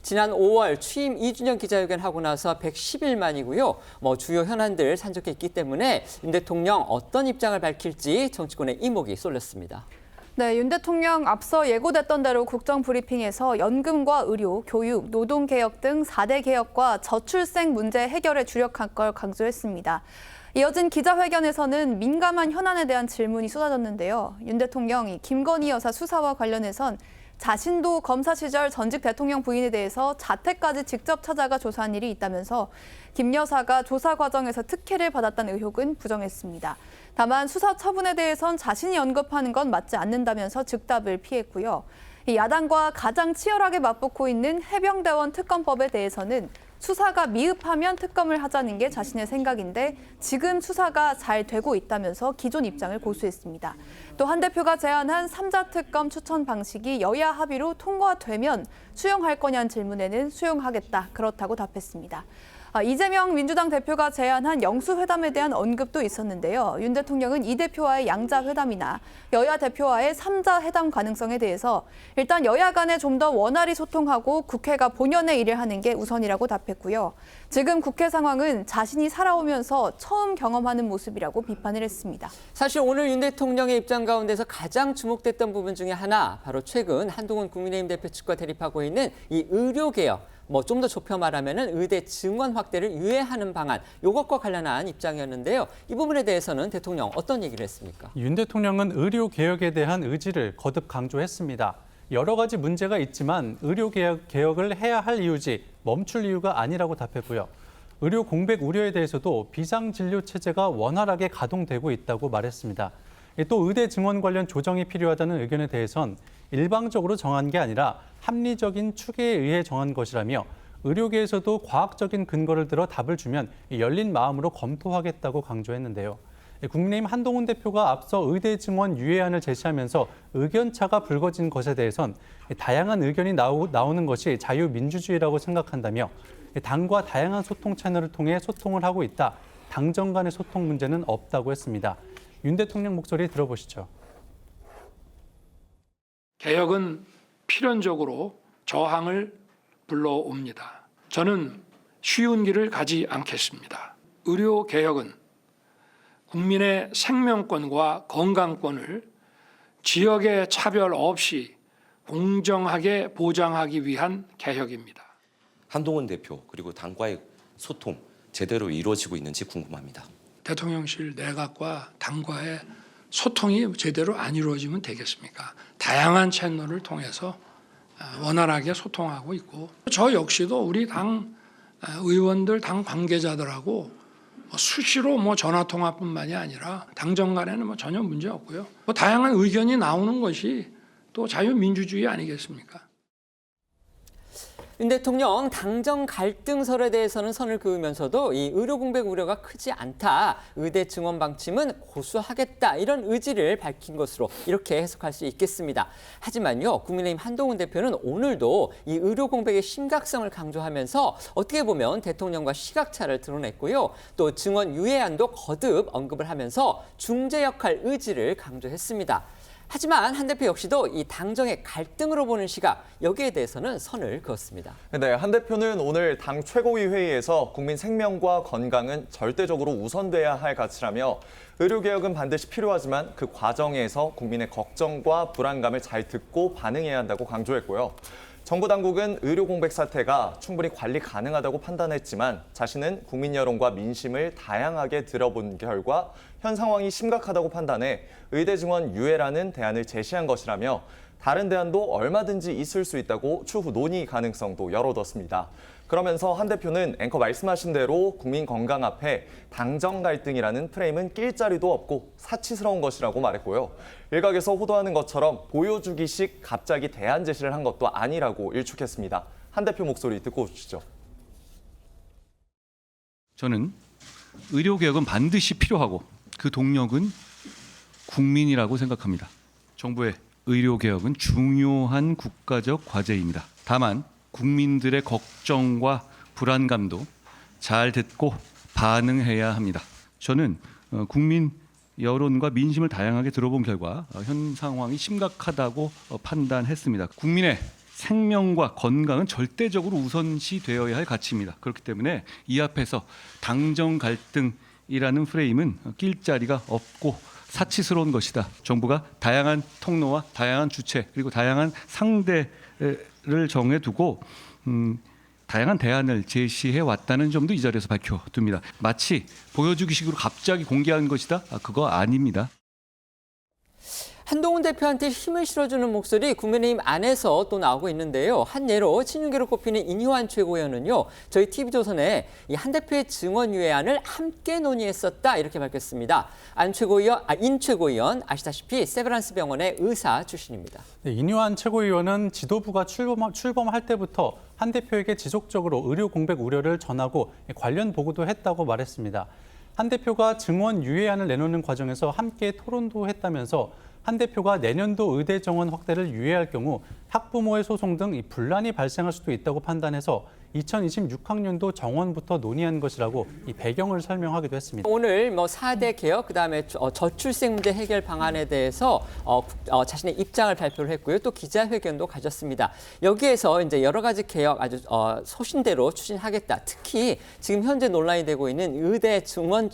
지난 5월 취임 2주년 기자회견 하고 나서 110일 만이고요. 주요 현안들 산적했기 때문에 윤 대통령 어떤 입장을 밝힐지 정치권의 이목이 쏠렸습니다. 네, 윤 대통령 앞서 예고됐던 대로 국정브리핑에서 연금과 의료, 교육, 노동개혁 등 4대 개혁과 저출생 문제 해결에 주력할 걸 강조했습니다. 이어진 기자회견에서는 민감한 현안에 대한 질문이 쏟아졌는데요. 윤 대통령이 김건희 여사 수사와 관련해선 자신도 검사 시절 전직 대통령 부인에 대해서 자택까지 직접 찾아가 조사한 일이 있다면서 김 여사가 조사 과정에서 특혜를 받았다는 의혹은 부정했습니다. 다만 수사 처분에 대해선 자신이 언급하는 건 맞지 않는다면서 즉답을 피했고요. 야당과 가장 치열하게 맞붙고 있는 해병대원 특검법에 대해서는 수사가 미흡하면 특검을 하자는 게 자신의 생각인데 지금 수사가 잘 되고 있다면서 기존 입장을 고수했습니다. 또 한 대표가 제안한 3자 특검 추천 방식이 여야 합의로 통과되면 수용할 거냐는 질문에는 수용하겠다, 그렇다고 답했습니다. 이재명 민주당 대표가 제안한 영수회담에 대한 언급도 있었는데요. 윤 대통령은 이 대표와의 양자회담이나 여야 대표와의 3자 회담 가능성에 대해서 일단 여야 간에 좀 더 원활히 소통하고 국회가 본연의 일을 하는 게 우선이라고 답했고요. 지금 국회 상황은 자신이 살아오면서 처음 경험하는 모습이라고 비판을 했습니다. 사실 오늘 윤 대통령의 입장 가운데서 가장 주목됐던 부분 중에 하나, 바로 최근 한동훈 국민의힘 대표 측과 대립하고 있는 이 의료개혁, 좀 더 좁혀 말하면은 의대 증원 확대를 유예하는 방안, 이것과 관련한 입장이었는데요. 이 부분에 대해서는 대통령 어떤 얘기를 했습니까? 윤 대통령은 의료 개혁에 대한 의지를 거듭 강조했습니다. 여러 가지 문제가 있지만 의료 개혁을 해야 할 이유지 멈출 이유가 아니라고 답했고요. 의료 공백 우려에 대해서도 비상진료 체제가 원활하게 가동되고 있다고 말했습니다. 또 의대 증원 관련 조정이 필요하다는 의견에 대해선 일방적으로 정한 게 아니라 합리적인 추계에 의해 정한 것이라며 의료계에서도 과학적인 근거를 들어 답을 주면 열린 마음으로 검토하겠다고 강조했는데요. 국민의힘 한동훈 대표가 앞서 의대 증원 유예안을 제시하면서 의견차가 불거진 것에 대해선 다양한 의견이 나오는 것이 자유민주주의라고 생각한다며 당과 다양한 소통 채널을 통해 소통을 하고 있다. 당정 간의 소통 문제는 없다고 했습니다. 윤 대통령 목소리 들어보시죠. 개혁은 필연적으로 저항을 불러옵니다. 저는 쉬운 길을 가지 않겠습니다. 의료 개혁은 국민의 생명권과 건강권을 지역의 차별 없이 공정하게 보장하기 위한 개혁입니다. 한동훈 대표 그리고 당과의 소통 제대로 이루어지고 있는지 궁금합니다. 대통령실 내각과 당과의 소통이 제대로 안 이루어지면 되겠습니까? 다양한 채널을 통해서 원활하게 소통하고 있고, 저 역시도 우리 당 의원들, 당 관계자들하고 수시로 전화 통화뿐만이 아니라 당정 간에는 전혀 문제 없고요. 다양한 의견이 나오는 것이 또 자유민주주의 아니겠습니까? 윤 대통령 당정 갈등설에 대해서는 선을 그으면서도 이 의료 공백 우려가 크지 않다, 의대 증원 방침은 고수하겠다, 이런 의지를 밝힌 것으로 이렇게 해석할 수 있겠습니다. 하지만요, 국민의힘 한동훈 대표는 오늘도 이 의료 공백의 심각성을 강조하면서 어떻게 보면 대통령과 시각차를 드러냈고요. 또 증원 유예안도 거듭 언급을 하면서 중재 역할 의지를 강조했습니다. 하지만 한 대표 역시도 이 당정의 갈등으로 보는 시각, 여기에 대해서는 선을 그었습니다. 네, 한 대표는 오늘 당 최고위 회의에서 국민 생명과 건강은 절대적으로 우선돼야 할 가치라며 의료개혁은 반드시 필요하지만 그 과정에서 국민의 걱정과 불안감을 잘 듣고 반응해야 한다고 강조했고요. 정부 당국은 의료 공백 사태가 충분히 관리 가능하다고 판단했지만 자신은 국민 여론과 민심을 다양하게 들어본 결과 현 상황이 심각하다고 판단해 의대 증원 유예라는 대안을 제시한 것이라며 다른 대안도 얼마든지 있을 수 있다고 추후 논의 가능성도 열어뒀습니다. 그러면서 한 대표는 앵커 말씀하신 대로 국민 건강 앞에 당정 갈등이라는 프레임은 낄 자리도 없고 사치스러운 것이라고 말했고요. 일각에서 호도하는 것처럼 보여주기식 갑자기 대안 제시를 한 것도 아니라고 일축했습니다. 한 대표 목소리 듣고 오시죠. 저는 의료개혁은 반드시 필요하고 그 동력은 국민이라고 생각합니다. 정부의 의료개혁은 중요한 국가적 과제입니다. 다만 국민들의 걱정과 불안감도 잘 듣고 반응해야 합니다. 저는 국민 여론과 민심을 다양하게 들어본 결과 현 상황이 심각하다고 판단했습니다. 국민의 생명과 건강은 절대적으로 우선시 되어야 할 가치입니다. 그렇기 때문에 이 앞에서 당정 갈등이라는 프레임은 낄 자리가 없고 사치스러운 것이다. 정부가 다양한 통로와 다양한 주체 그리고 다양한 상대를 정해두고 다양한 대안을 제시해 왔다는 점도 이 자리에서 밝혀둡니다. 마치 보여주기식으로 갑자기 공개한 것이다? 그거 아닙니다. 한동훈 대표한테 힘을 실어주는 목소리 국민의힘 안에서 또 나오고 있는데요. 한 예로 친윤계로 꼽히는 인효한 최고위원은요. 저희 TV조선에 이 한 대표의 증언 유예안을 함께 논의했었다 이렇게 밝혔습니다. 인 최고위원 아시다시피 세브란스 병원의 의사 출신입니다. 네, 인효한 최고위원은 지도부가 출범할 때부터 한 대표에게 지속적으로 의료 공백 우려를 전하고 관련 보고도 했다고 말했습니다. 한 대표가 증언 유예안을 내놓는 과정에서 함께 토론도 했다면서 한 대표가 내년도 의대 정원 확대를 유예할 경우 학부모의 소송 등 분란이 발생할 수도 있다고 판단해서 2026학년도 정원부터 논의한 것이라고 이 배경을 설명하기도 했습니다. 오늘 4대 개혁, 그다음에 저출생 문제 해결 방안에 대해서 자신의 입장을 발표를 했고요. 또 기자회견도 가졌습니다. 여기에서 이제 여러 가지 개혁 아주 소신대로 추진하겠다. 특히 지금 현재 논란이 되고 있는 의대 증원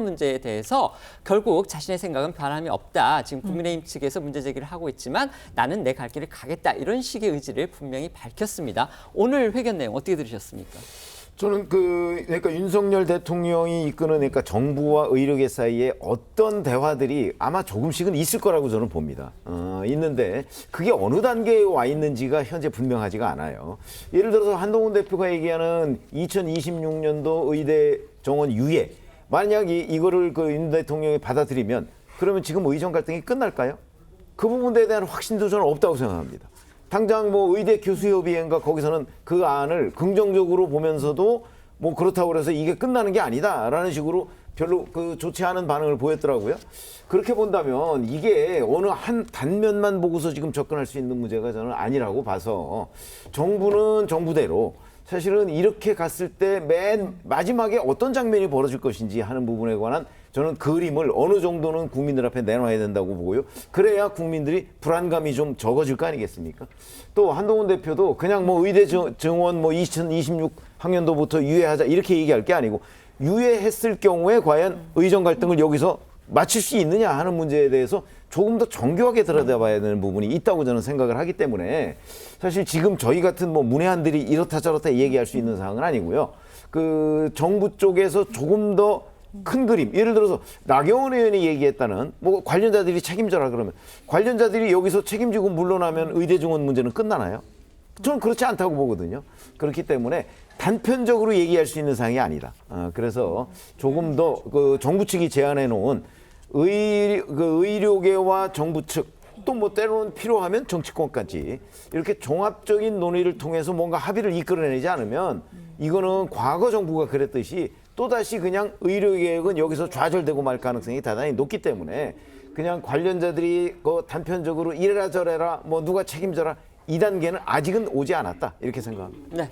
문제에 대해서 결국 자신의 생각은 변함이 없다. 지금 국민의힘 측에서 문제 제기를 하고 있지만 나는 내 갈 길을 가겠다. 이런 식의 의지를 분명히 밝혔습니다. 오늘 회견 내용 어떻게 들으셨습니까? 저는 그러니까 윤석열 대통령이 이끄는 그러니까 정부와 의료계 사이에 어떤 대화들이 아마 조금씩은 있을 거라고 저는 봅니다. 있는데 그게 어느 단계에 와 있는지가 현재 분명하지가 않아요. 예를 들어서 한동훈 대표가 얘기하는 2026년도 의대 정원 유예. 만약 이거를 윤 대통령이 받아들이면 그러면 지금 의정 갈등이 끝날까요? 그 부분에 대한 확신도 저는 없다고 생각합니다. 당장 의대 교수협의회인가 거기서는 그 안을 긍정적으로 보면서도 그렇다고 해서 이게 끝나는 게 아니다라는 식으로 별로 좋지 않은 반응을 보였더라고요. 그렇게 본다면 이게 어느 한 단면만 보고서 지금 접근할 수 있는 문제가 저는 아니라고 봐서 정부는 정부대로 사실은 이렇게 갔을 때 맨 마지막에 어떤 장면이 벌어질 것인지 하는 부분에 관한 저는 그림을 어느 정도는 국민들 앞에 내놔야 된다고 보고요. 그래야 국민들이 불안감이 좀 적어질 거 아니겠습니까? 또 한동훈 대표도 그냥 의대 정원 2026학년도부터 유예하자 이렇게 얘기할 게 아니고 유예했을 경우에 과연 의정 갈등을 여기서 맞출 수 있느냐 하는 문제에 대해서 조금 더 정교하게 들여다봐야 되는 부분이 있다고 저는 생각을 하기 때문에 사실 지금 저희 같은 문외한들이 이렇다 저렇다 얘기할 수 있는 사항은 아니고요. 정부 쪽에서 조금 더 큰 그림, 예를 들어서 나경원 의원이 얘기했다는 관련자들이 책임져라 그러면 관련자들이 여기서 책임지고 물러나면 의대 정원 문제는 끝나나요? 저는 그렇지 않다고 보거든요. 그렇기 때문에 단편적으로 얘기할 수 있는 사항이 아니다. 그래서 조금 더 정부 측이 제안해 놓은 의료계와 정부 측 또 때로는 필요하면 정치권까지 이렇게 종합적인 논의를 통해서 뭔가 합의를 이끌어내지 않으면 이거는 과거 정부가 그랬듯이 또다시 그냥 의료개혁은 여기서 좌절되고 말 가능성이 대단히 높기 때문에 그냥 관련자들이 단편적으로 이래라 저래라 누가 책임져라 이 단계는 아직은 오지 않았다 이렇게 생각합니다. 네.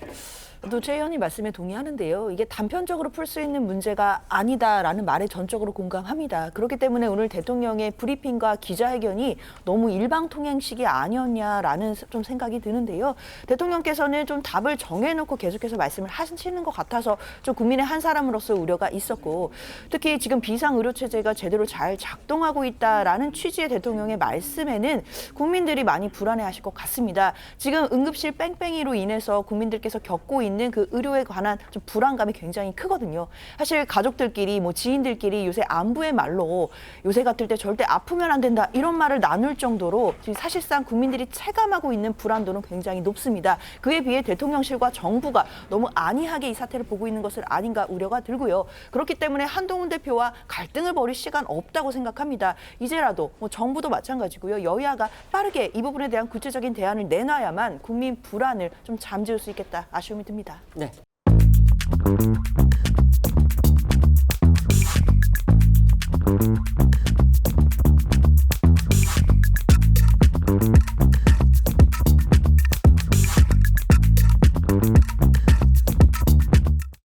저도 최 의원님 말씀에 동의하는데요. 이게 단편적으로 풀 수 있는 문제가 아니다라는 말에 전적으로 공감합니다. 그렇기 때문에 오늘 대통령의 브리핑과 기자회견이 너무 일방통행식이 아니었냐라는 좀 생각이 드는데요. 대통령께서는 좀 답을 정해놓고 계속해서 말씀을 하시는 것 같아서 좀 국민의 한 사람으로서 우려가 있었고 특히 지금 비상의료체제가 제대로 잘 작동하고 있다라는 취지의 대통령의 말씀에는 국민들이 많이 불안해하실 것 같습니다. 지금 응급실 뺑뺑이로 인해서 국민들께서 겪고 있는 그 의료에 관한 좀 불안감이 굉장히 크거든요. 사실 가족들끼리 지인들끼리 요새 안부의 말로 요새 같을 때 절대 아프면 안 된다 이런 말을 나눌 정도로 지금 사실상 국민들이 체감하고 있는 불안도는 굉장히 높습니다. 그에 비해 대통령실과 정부가 너무 안이하게 이 사태를 보고 있는 것을 아닌가 우려가 들고요. 그렇기 때문에 한동훈 대표와 갈등을 벌일 시간 없다고 생각합니다. 이제라도 정부도 마찬가지고요. 여야가 빠르게 이 부분에 대한 구체적인 대안을 내놔야만 국민 불안을 좀 잠재울 수 있겠다 아쉬움이 듭니다. 네.